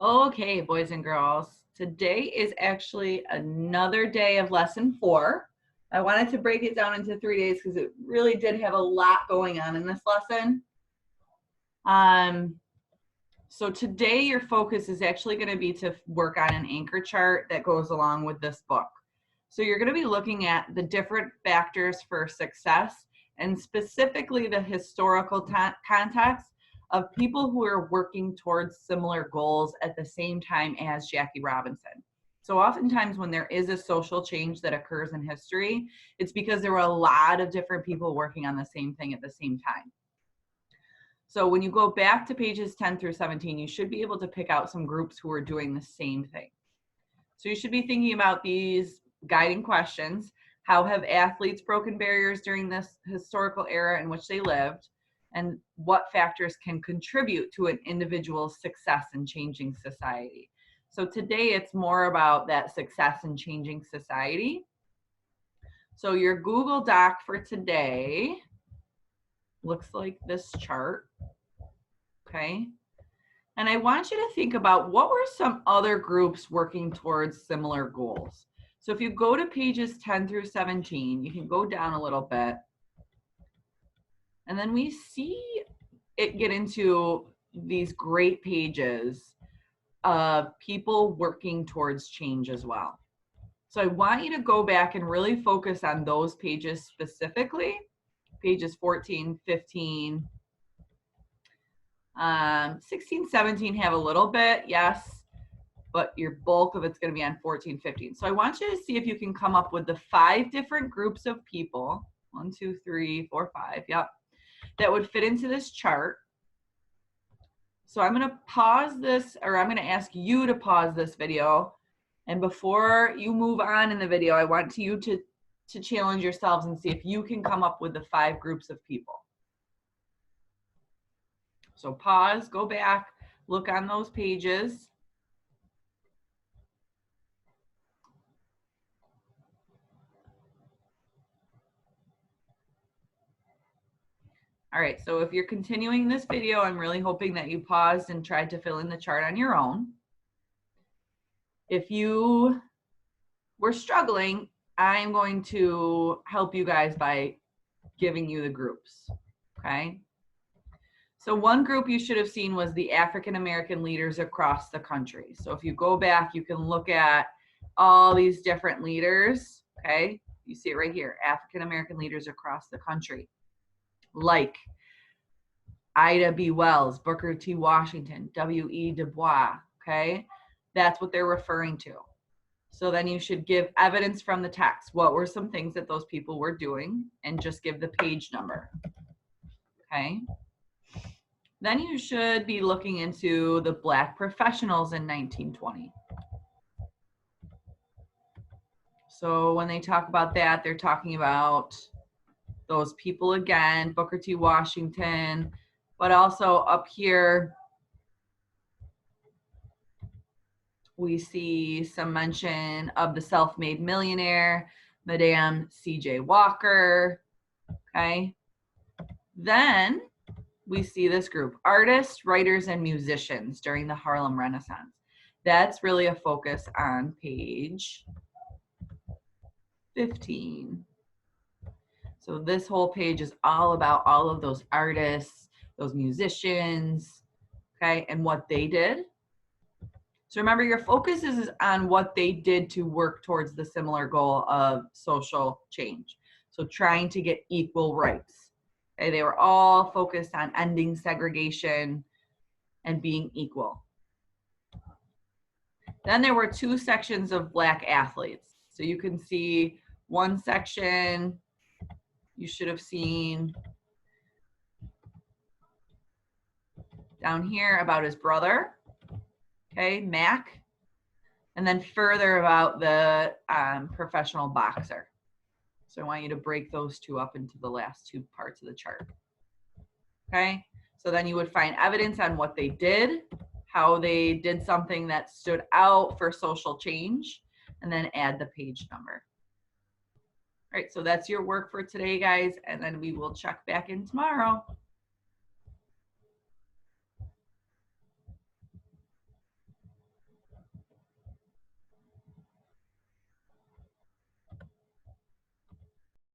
Okay, boys and girls, today is actually another day of lesson 4. I wanted to break it down into 3 days because it really did have a lot going on in this lesson. So today your focus is actually going to be to work on an anchor chart that goes along with this book. So you're going to be looking at the different factors for success and specifically the historical context of people who are working towards similar goals at the same time as Jackie Robinson. So oftentimes when there is a social change that occurs in history, it's because there were a lot of different people working on the same thing at the same time. So when you go back to pages 10 through 17, you should be able to pick out some groups who are doing the same thing. So you should be thinking about these guiding questions. How have athletes broken barriers during this historical era in which they lived? And what factors can contribute to an individual's success in changing society? So today it's more about that success in changing society. So your Google Doc for today looks like this chart, okay? And I want you to think about what were some other groups working towards similar goals. So if you go to pages 10 through 17, you can go down a little bit. And then we see it get into these great pages of people working towards change as well. So I want you to go back and really focus on those pages specifically, pages 14, 15, 16, 17 have a little bit, yes, but your bulk of it's going to be on 14, 15. So I want you to see if you can come up with the 5 different groups of people, 1, 2, 3, 4, 5, yep, that would fit into this chart. So I'm going to pause this, or I'm going to ask you to pause this video. And before you move on in the video, I want you to challenge yourselves and see if you can come up with the 5 groups of people. So pause, go back, look on those pages. All right, so if you're continuing this video, I'm really hoping that you paused and tried to fill in the chart on your own. If you were struggling, I'm going to help you guys by giving you the groups, okay? So one group you should have seen was the African American leaders across the country. So if you go back, you can look at all these different leaders, okay? You see it right here, African American leaders across the country. Like Ida B. Wells, Booker T. Washington, W.E. Du Bois, okay? That's what they're referring to. So then you should give evidence from the text. What were some things that those people were doing? And just give the page number, okay? Then you should be looking into the Black professionals in 1920. So when they talk about that, they're talking about those people again, Booker T. Washington, but also up here, we see some mention of the self-made millionaire, Madame C.J. Walker, okay? Then we see this group, artists, writers, and musicians during the Harlem Renaissance. That's really a focus on page 15. So this whole page is all about all of those artists, those musicians, okay, and what they did. So remember, your focus is on what they did to work towards the similar goal of social change. So trying to get equal rights. Okay, they were all focused on ending segregation and being equal. Then there were 2 sections of Black athletes. So you can see one section you should have seen down here about his brother, okay, Mac, and then further about the professional boxer. So I want you to break those 2 up into the last 2 parts of the chart, okay? So then you would find evidence on what they did, how they did something that stood out for social change, and then add the page number. All right, so that's your work for today, guys, and then we will check back in tomorrow.